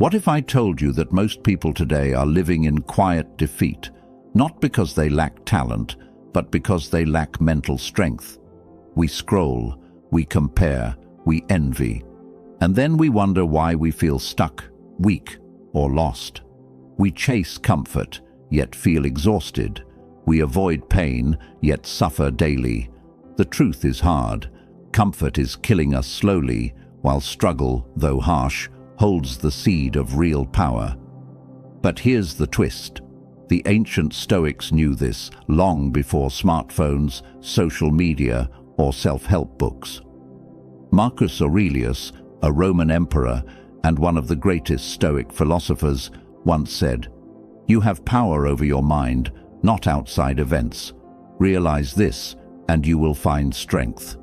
What if I told you that most people today are living in quiet defeat, not because they lack talent, but because they lack mental strength? We scroll, we compare, we envy, and then we wonder why we feel stuck, weak, or lost. We chase comfort, yet feel exhausted. We avoid pain, yet suffer daily. The truth is hard. Comfort is killing us slowly, while struggle, though harsh, holds the seed of real power. But here's the twist. The ancient Stoics knew this long before smartphones, social media, or self-help books. Marcus Aurelius, a Roman emperor and one of the greatest Stoic philosophers, once said, "You have power over your mind, not outside events. Realize this, and you will find strength."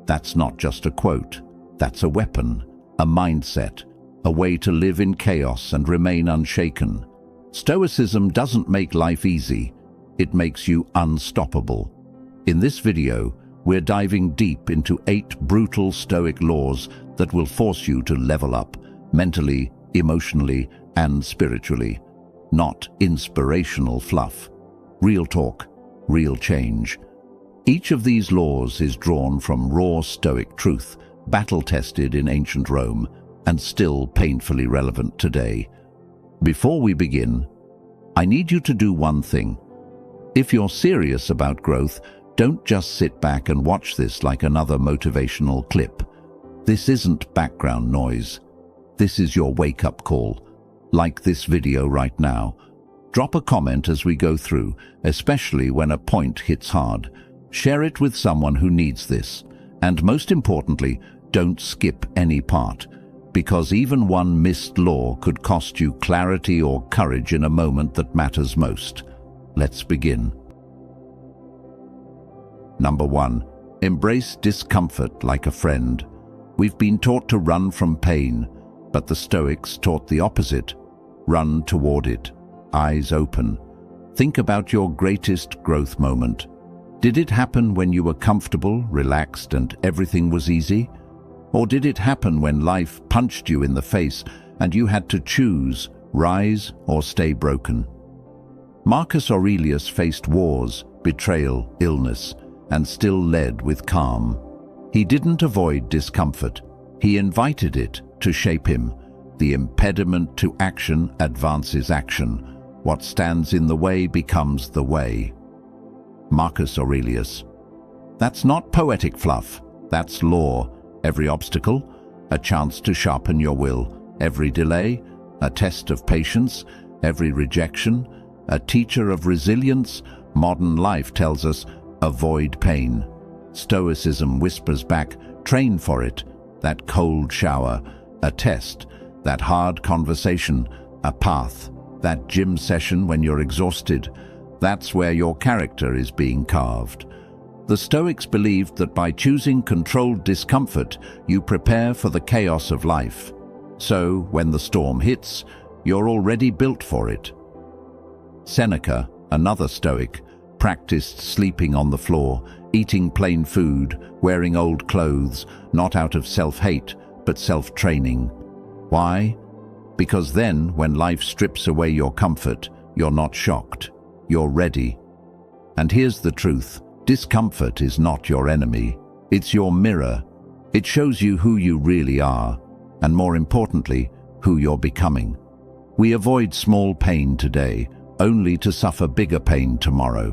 That's not just a quote. That's a weapon, a mindset, a way to live in chaos and remain unshaken. Stoicism doesn't make life easy. It makes you unstoppable. In this video, we're diving deep into 8 brutal Stoic laws that will force you to level up, mentally, emotionally, and spiritually. Not inspirational fluff. Real talk, real change. Each of these laws is drawn from raw Stoic truth, battle-tested in ancient Rome, and still painfully relevant today. Before we begin, I need you to do one thing. If you're serious about growth, don't just sit back and watch this like another motivational clip. This isn't background noise. This is your wake-up call. Like this video right now. Drop a comment as we go through, especially when a point hits hard. Share it with someone who needs this. And most importantly, don't skip any part, because even one missed law could cost you clarity or courage in a moment that matters most. Let's begin. Number 1. Embrace discomfort like a friend. We've been taught to run from pain, but the Stoics taught the opposite. Run toward it, eyes open. Think about your greatest growth moment. Did it happen when you were comfortable, relaxed, and everything was easy? Or did it happen when life punched you in the face and you had to choose, rise or stay broken? Marcus Aurelius faced wars, betrayal, illness, and still led with calm. He didn't avoid discomfort. He invited it to shape him. The impediment to action advances action. What stands in the way becomes the way. Marcus Aurelius. That's not poetic fluff. That's law. Every obstacle, a chance to sharpen your will. Every delay, a test of patience. Every rejection, a teacher of resilience. Modern life tells us, avoid pain. Stoicism whispers back, train for it. That cold shower, a test. That hard conversation, a path. That gym session when you're exhausted, that's where your character is being carved. The Stoics believed that by choosing controlled discomfort, you prepare for the chaos of life. So, when the storm hits, you're already built for it. Seneca, another Stoic, practiced sleeping on the floor, eating plain food, wearing old clothes, not out of self-hate, but self-training. Why? Because then, when life strips away your comfort, you're not shocked. You're ready. And here's the truth. Discomfort is not your enemy. It's your mirror. It shows you who you really are, and more importantly, who you're becoming. We avoid small pain today, only to suffer bigger pain tomorrow.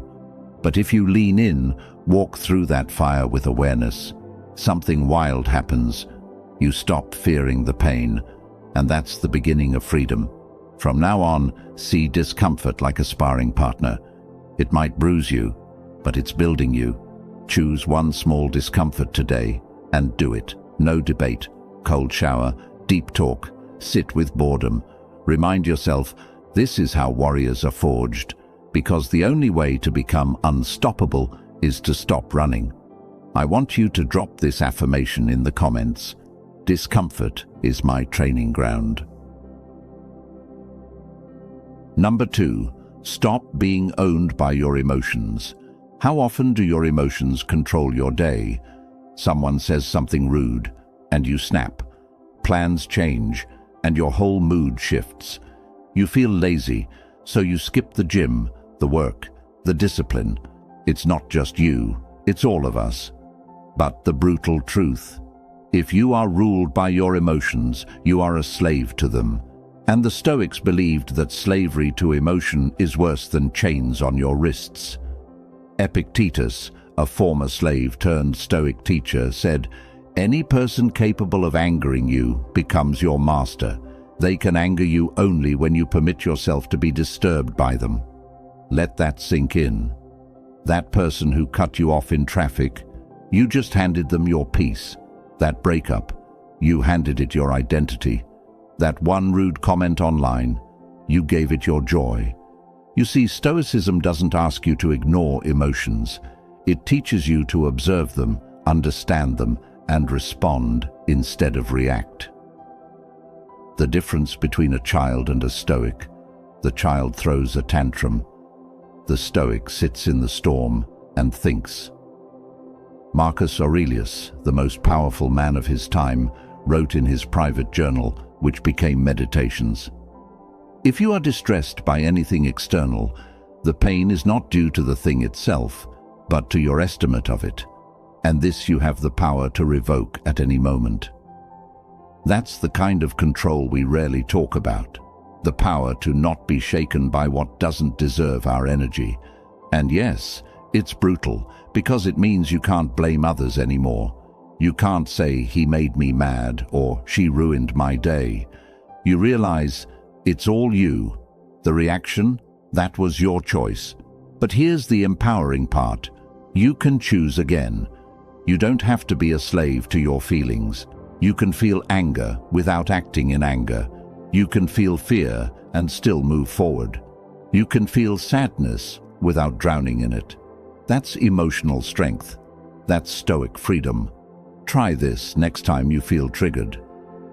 But if you lean in, walk through that fire with awareness, something wild happens. You stop fearing the pain, and that's the beginning of freedom. From now on, see discomfort like a sparring partner. It might bruise you, but it's building you. Choose one small discomfort today and do it. No debate, cold shower, deep talk, sit with boredom. Remind yourself, this is how warriors are forged, because the only way to become unstoppable is to stop running. I want you to drop this affirmation in the comments. Discomfort is my training ground. Number 2, stop being owned by your emotions. How often do your emotions control your day? Someone says something rude, and you snap. Plans change, and your whole mood shifts. You feel lazy, so you skip the gym, the work, the discipline. It's not just you, it's all of us. But the brutal truth: if you are ruled by your emotions, you are a slave to them. And the Stoics believed that slavery to emotion is worse than chains on your wrists. Epictetus, a former slave turned Stoic teacher, said, "Any person capable of angering you becomes your master. They can anger you only when you permit yourself to be disturbed by them." Let that sink in. That person who cut you off in traffic, you just handed them your peace. That breakup, you handed it your identity. That one rude comment online, you gave it your joy. You see, Stoicism doesn't ask you to ignore emotions. It teaches you to observe them, understand them, and respond instead of react. The difference between a child and a Stoic: the child throws a tantrum. The Stoic sits in the storm and thinks. Marcus Aurelius, the most powerful man of his time, wrote in his private journal, which became Meditations, "If you are distressed by anything external, the pain is not due to the thing itself, but to your estimate of it, and this you have the power to revoke at any moment." That's the kind of control we rarely talk about, the power to not be shaken by what doesn't deserve our energy. And yes, it's brutal, because it means you can't blame others anymore. You can't say, "He made me mad," or "She ruined my day." You realize it's all you. The reaction, that was your choice. But here's the empowering part: you can choose again. You don't have to be a slave to your feelings. You can feel anger without acting in anger. You can feel fear and still move forward. You can feel sadness without drowning in it. That's emotional strength. That's Stoic freedom. Try this next time you feel triggered.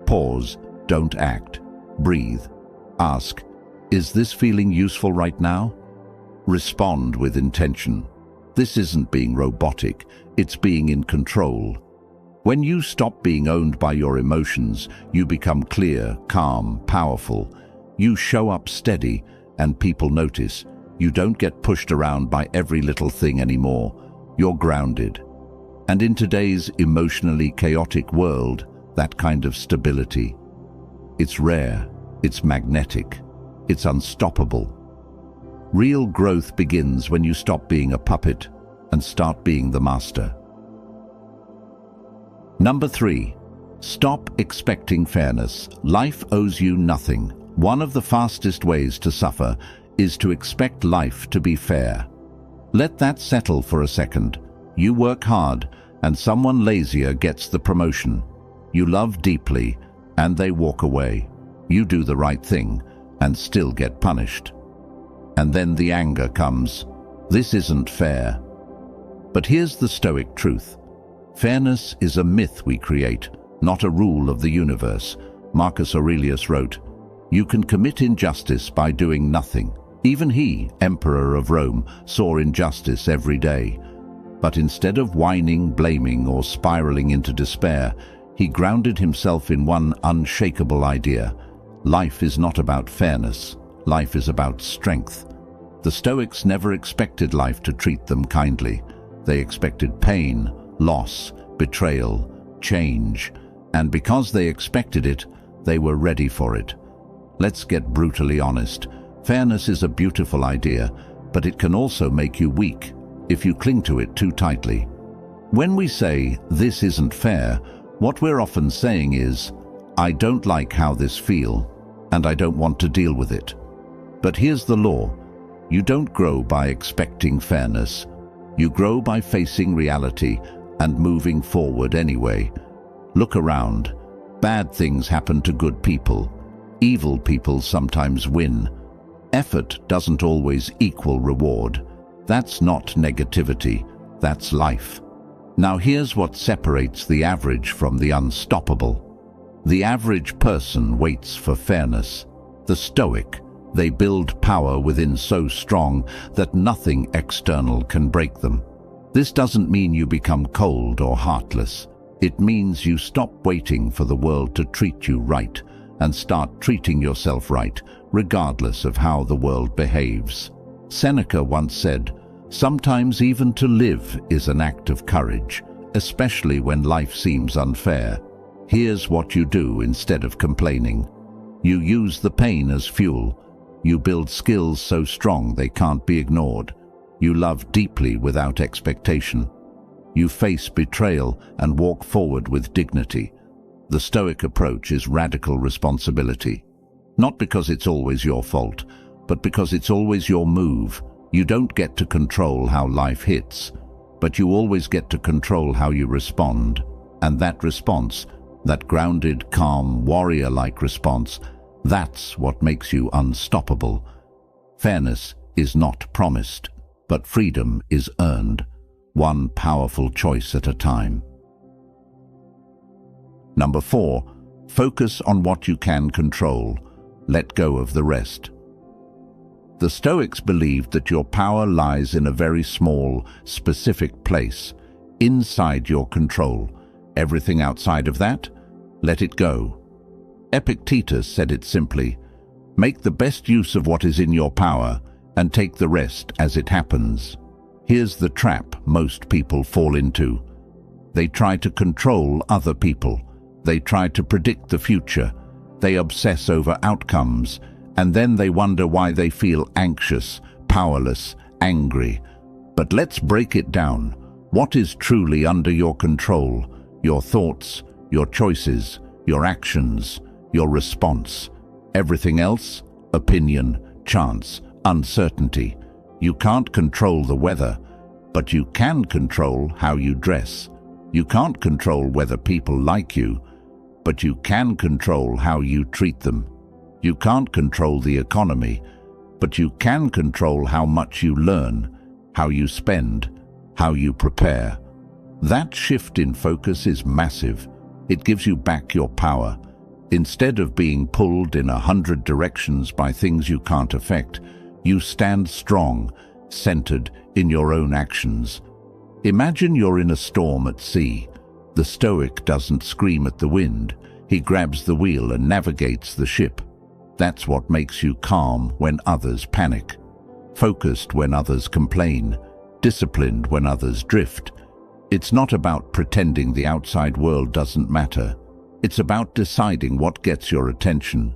Pause, don't act. Breathe. Ask, is this feeling useful right now? Respond with intention. This isn't being robotic, it's being in control. When you stop being owned by your emotions, you become clear, calm, powerful. You show up steady, and people notice. You don't get pushed around by every little thing anymore. You're grounded. And in today's emotionally chaotic world, that kind of stability, it's rare, it's magnetic, it's unstoppable. Real growth begins when you stop being a puppet and start being the master. Number 3. Stop expecting fairness. Life owes you nothing. One of the fastest ways to suffer is to expect life to be fair. Let that settle for a second. You work hard, and someone lazier gets the promotion. You love deeply, and they walk away. You do the right thing, and still get punished. And then the anger comes. This isn't fair. But here's the Stoic truth. Fairness is a myth we create, not a rule of the universe. Marcus Aurelius wrote, "You can commit injustice by doing nothing." Even he, Emperor of Rome, saw injustice every day. But instead of whining, blaming, or spiraling into despair, he grounded himself in one unshakable idea. Life is not about fairness. Life is about strength. The Stoics never expected life to treat them kindly. They expected pain, loss, betrayal, change. And because they expected it, they were ready for it. Let's get brutally honest. Fairness is a beautiful idea, but it can also make you weak if you cling to it too tightly. When we say, "This isn't fair," what we're often saying is, "I don't like how this feels, and I don't want to deal with it." But here's the law. You don't grow by expecting fairness. You grow by facing reality and moving forward anyway. Look around. Bad things happen to good people. Evil people sometimes win. Effort doesn't always equal reward. That's not negativity, that's life. Now here's what separates the average from the unstoppable. The average person waits for fairness. The Stoic, they build power within so strong that nothing external can break them. This doesn't mean you become cold or heartless. It means you stop waiting for the world to treat you right and start treating yourself right, regardless of how the world behaves. Seneca once said, "Sometimes even to live is an act of courage, especially when life seems unfair. Here's what you do instead of complaining. You use the pain as fuel. You build skills so strong they can't be ignored. You love deeply without expectation. You face betrayal and walk forward with dignity." The Stoic approach is radical responsibility. Not because it's always your fault, but because it's always your move. You don't get to control how life hits, but you always get to control how you respond. And that response, that grounded, calm, warrior-like response, that's what makes you unstoppable. Fairness is not promised, but freedom is earned, one powerful choice at a time. Number 4, focus on what you can control. Let go of the rest. The Stoics believed that your power lies in a very small, specific place, inside your control. Everything outside of that, let it go. Epictetus said it simply, "Make the best use of what is in your power and take the rest as it happens." Here's the trap most people fall into. They try to control other people. They try to predict the future. They obsess over outcomes, and then they wonder why they feel anxious, powerless, angry. But let's break it down. What is truly under your control? Your thoughts, your choices, your actions, your response. Everything else? Opinion, chance, uncertainty. You can't control the weather, but you can control how you dress. You can't control whether people like you, but you can control how you treat them. You can't control the economy, but you can control how much you learn, how you spend, how you prepare. That shift in focus is massive. It gives you back your power. Instead of being pulled in 100 directions by things you can't affect, you stand strong, centered in your own actions. Imagine you're in a storm at sea. The Stoic doesn't scream at the wind. He grabs the wheel and navigates the ship. That's what makes you calm when others panic, focused when others complain, disciplined when others drift. It's not about pretending the outside world doesn't matter. It's about deciding what gets your attention.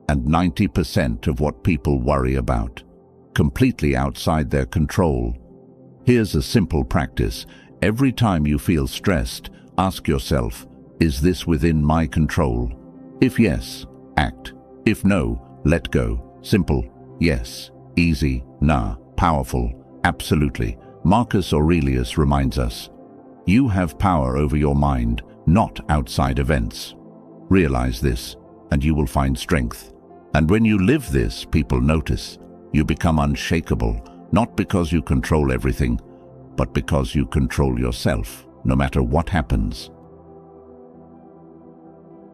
And 90% of what people worry about, completely outside their control. Here's a simple practice. Every time you feel stressed, ask yourself, is this within my control? If yes, act. If no, let go. Simple. Yes. Easy. Nah. Powerful. Absolutely. Marcus Aurelius reminds us, you have power over your mind, not outside events. Realize this, and you will find strength. And when you live this, people notice. You become unshakable, not because you control everything, but because you control yourself, no matter what happens.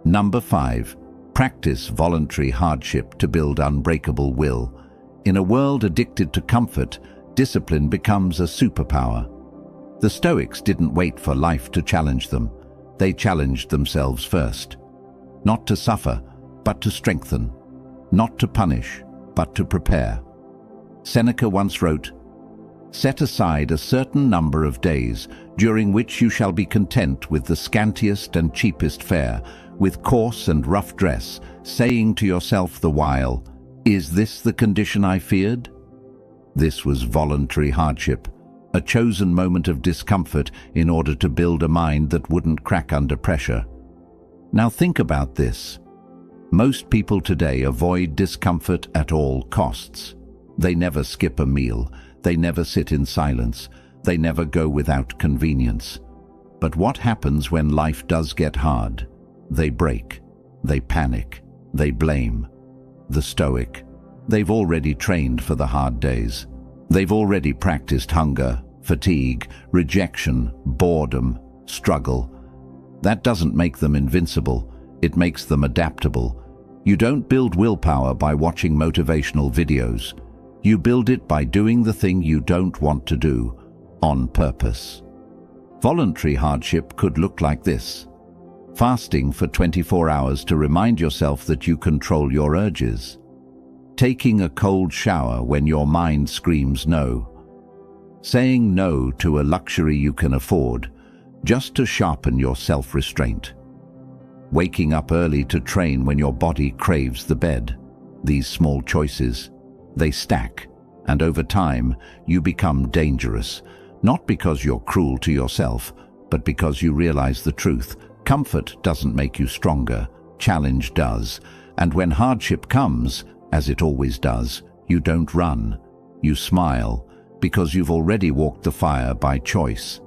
Number 5. Practice voluntary hardship to build unbreakable will. In a world addicted to comfort, discipline becomes a superpower. The Stoics didn't wait for life to challenge them. They challenged themselves first. Not to suffer, but to strengthen. Not to punish, but to prepare. Seneca once wrote, "Set aside a certain number of days, during which you shall be content with the scantiest and cheapest fare, with coarse and rough dress, saying to yourself the while, 'Is this the condition I feared?'" This was voluntary hardship, a chosen moment of discomfort in order to build a mind that wouldn't crack under pressure. Now think about this. Most people today avoid discomfort at all costs. They never skip a meal. They never sit in silence. They never go without convenience. But what happens when life does get hard? They break. They panic. They blame. The Stoic. They've already trained for the hard days. They've already practiced hunger, fatigue, rejection, boredom, struggle. That doesn't make them invincible. It makes them adaptable. You don't build willpower by watching motivational videos. You build it by doing the thing you don't want to do, on purpose. Voluntary hardship could look like this. Fasting for 24 hours to remind yourself that you control your urges. Taking a cold shower when your mind screams no. Saying no to a luxury you can afford, just to sharpen your self-restraint. Waking up early to train when your body craves the bed. These small choices, they stack, and over time you become dangerous, not because you're cruel to yourself, but because you realize the truth. Comfort doesn't make you stronger, challenge does, and when hardship comes, as it always does, you don't run, you smile, because you've already walked the fire by choice.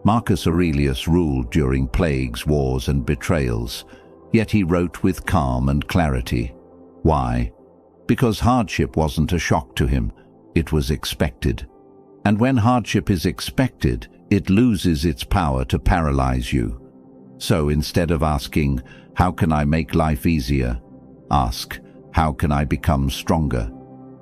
Marcus Aurelius ruled during plagues, wars, and betrayals, yet he wrote with calm and clarity. Why? Because hardship wasn't a shock to him, it was expected. And when hardship is expected, it loses its power to paralyze you. So instead of asking, how can I make life easier? Ask, how can I become stronger?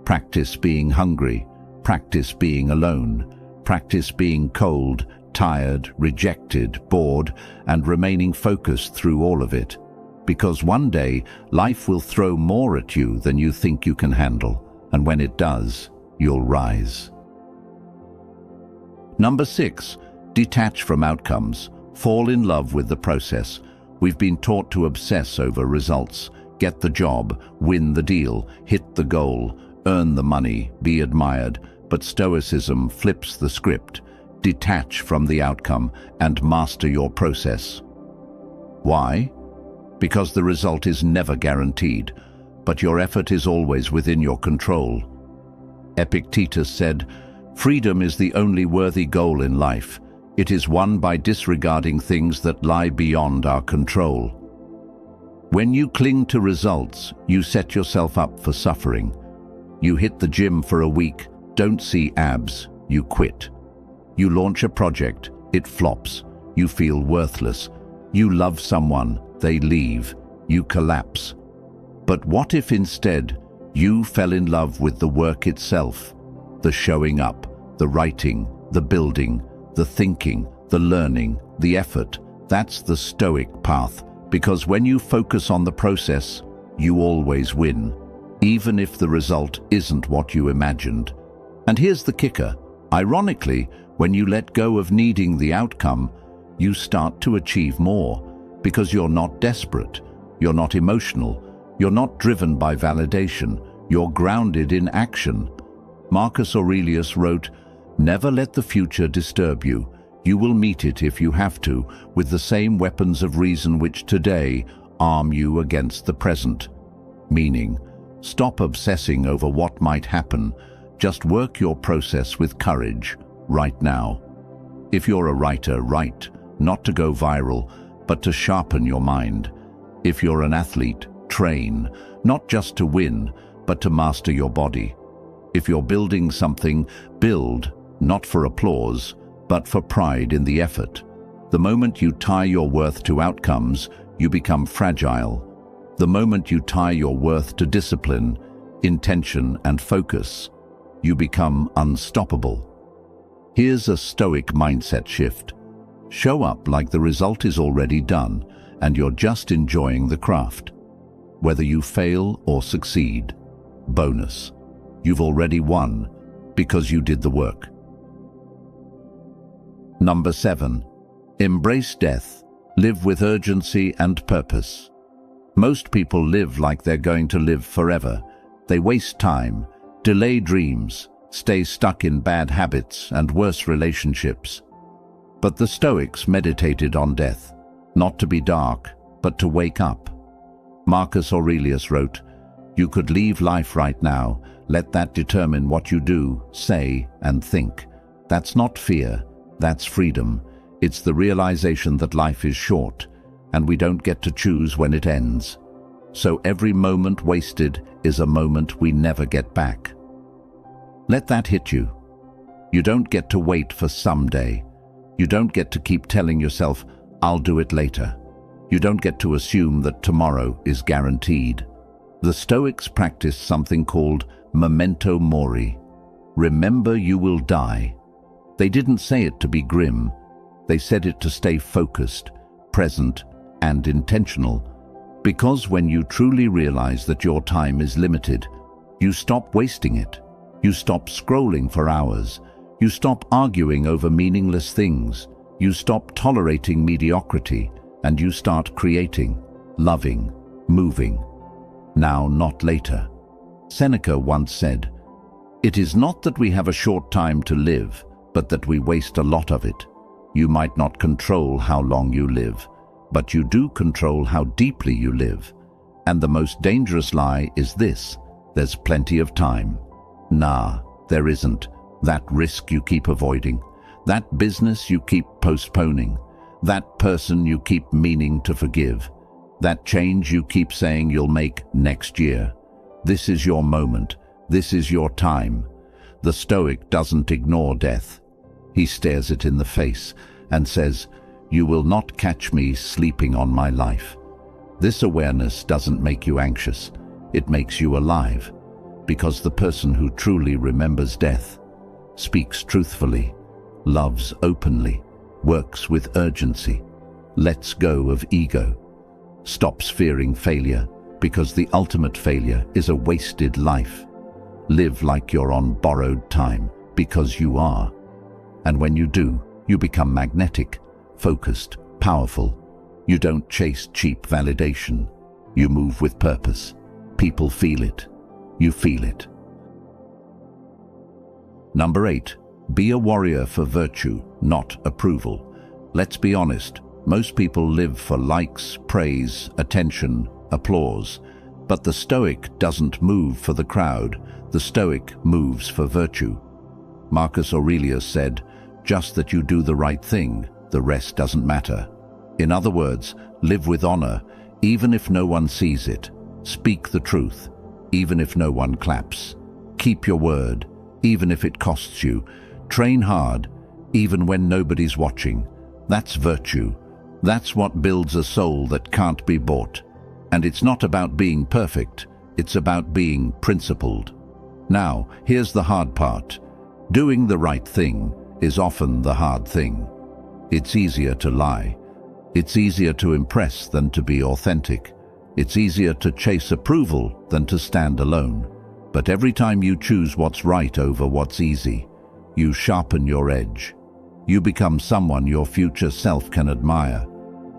Practice being hungry, practice being alone, practice being cold, tired, rejected, bored, and remaining focused through all of it. Because one day, life will throw more at you than you think you can handle, and when it does, you'll rise. Number 6, detach from outcomes. Fall in love with the process. We've been taught to obsess over results. Get the job, win the deal, hit the goal, earn the money, be admired. But Stoicism flips the script. Detach from the outcome and master your process. Why? Because the result is never guaranteed, but your effort is always within your control. Epictetus said, "Freedom is the only worthy goal in life. It is won by disregarding things that lie beyond our control." When you cling to results, you set yourself up for suffering. You hit the gym for a week, don't see abs, you quit. You launch a project, it flops, you feel worthless. You love someone, they leave, you collapse. But what if instead you fell in love with the work itself? The showing up, the writing, the building, the thinking, the learning, the effort. That's the Stoic path, because when you focus on the process, you always win, even if the result isn't what you imagined. And here's the kicker. Ironically, when you let go of needing the outcome, you start to achieve more, because you're not desperate, you're not emotional, you're not driven by validation, you're grounded in action. Marcus Aurelius wrote, "Never let the future disturb you. You will meet it if you have to, with the same weapons of reason which today arm you against the present." Meaning, stop obsessing over what might happen. Just work your process with courage, right now. If you're a writer, write, not to go viral, but to sharpen your mind. If you're an athlete, train, not just to win, but to master your body. If you're building something, build, not for applause, but for pride in the effort. The moment you tie your worth to outcomes, you become fragile. The moment you tie your worth to discipline, intention, and focus, you become unstoppable. Here's a Stoic mindset shift. Show up like the result is already done, and you're just enjoying the craft. Whether you fail or succeed, bonus. You've already won, because you did the work. Number 7, embrace death. Live with urgency and purpose. Most people live like they're going to live forever. They waste time, delay dreams, stay stuck in bad habits and worse relationships. But the Stoics meditated on death, not to be dark, but to wake up. Marcus Aurelius wrote, "You could leave life right now. Let that determine what you do, say, and think." That's not fear, that's freedom. It's the realization that life is short, and we don't get to choose when it ends. So every moment wasted is a moment we never get back. Let that hit you. You don't get to wait for someday. You don't get to keep telling yourself, "I'll do it later." You don't get to assume that tomorrow is guaranteed. The Stoics practiced something called memento mori. Remember you will die. They didn't say it to be grim. They said it to stay focused, present, and intentional. Because when you truly realize that your time is limited, you stop wasting it. You stop scrolling for hours. You stop arguing over meaningless things. You stop tolerating mediocrity, and you start creating, loving, moving. Now, not later. Seneca once said, "It is not that we have a short time to live, but that we waste a lot of it." You might not control how long you live, but you do control how deeply you live. And the most dangerous lie is this: there's plenty of time. Nah, there isn't. That risk you keep avoiding, that business you keep postponing, that person you keep meaning to forgive, that change you keep saying you'll make next year. This is your moment. This is your time. The Stoic doesn't ignore death. He stares it in the face and says, "You will not catch me sleeping on my life." This awareness doesn't make you anxious. It makes you alive, because the person who truly remembers death speaks truthfully, loves openly, works with urgency, lets go of ego, stops fearing failure, because the ultimate failure is a wasted life. Live like you're on borrowed time, because you are. And when you do, you become magnetic, focused, powerful. You don't chase cheap validation. You move with purpose. People feel it. You feel it. Number 8. Be a warrior for virtue, not approval. Let's be honest, most people live for likes, praise, attention, applause. But the Stoic doesn't move for the crowd. The Stoic moves for virtue. Marcus Aurelius said, "Just that you do the right thing, the rest doesn't matter." In other words, live with honor, even if no one sees it. Speak the truth, even if no one claps. Keep your word, even if it costs you. Train hard, even when nobody's watching. That's virtue. That's what builds a soul that can't be bought. And it's not about being perfect, it's about being principled. Now, here's the hard part. Doing the right thing is often the hard thing. It's easier to lie. It's easier to impress than to be authentic. It's easier to chase approval than to stand alone. But every time you choose what's right over what's easy, you sharpen your edge. You become someone your future self can admire.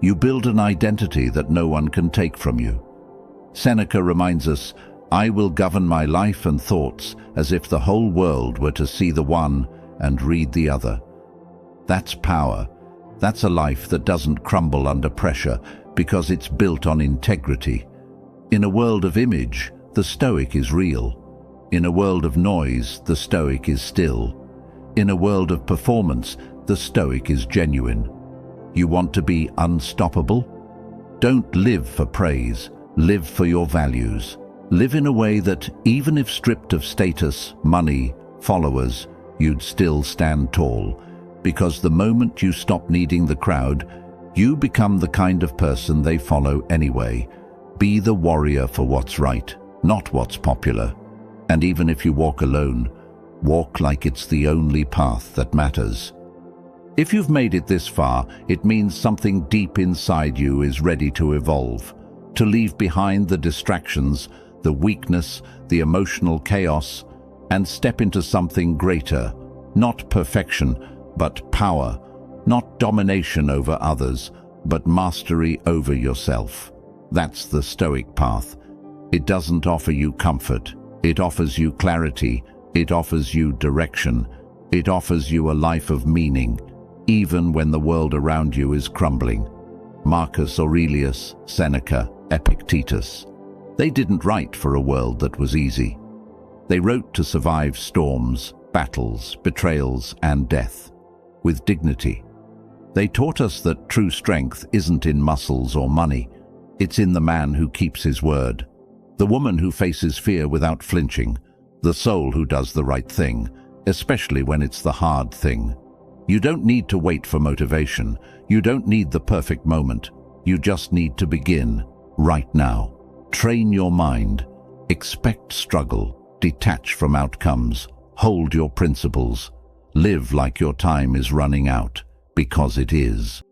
You build an identity that no one can take from you. Seneca reminds us, "I will govern my life and thoughts as if the whole world were to see the one and read the other." That's power. That's a life that doesn't crumble under pressure because it's built on integrity. In a world of image, the Stoic is real. In a world of noise, the Stoic is still. In a world of performance, the Stoic is genuine. You want to be unstoppable? Don't live for praise. Live for your values. Live in a way that, even if stripped of status, money, followers, you'd still stand tall. Because the moment you stop needing the crowd, you become the kind of person they follow anyway. Be the warrior for what's right, not what's popular. And even if you walk alone, walk like it's the only path that matters. If you've made it this far, it means something deep inside you is ready to evolve, to leave behind the distractions, the weakness, the emotional chaos, and step into something greater, not perfection, but power, not domination over others, but mastery over yourself. That's the Stoic path. It doesn't offer you comfort. It offers you clarity. It offers you direction. It offers you a life of meaning, even when the world around you is crumbling. Marcus Aurelius, Seneca, Epictetus. They didn't write for a world that was easy. They wrote to survive storms, battles, betrayals, and death, with dignity. They taught us that true strength isn't in muscles or money. It's in the man who keeps his word, the woman who faces fear without flinching, the soul who does the right thing, especially when it's the hard thing. You don't need to wait for motivation. You don't need the perfect moment. You just need to begin right now. Train your mind. Expect struggle. Detach from outcomes. Hold your principles. Live like your time is running out, because it is.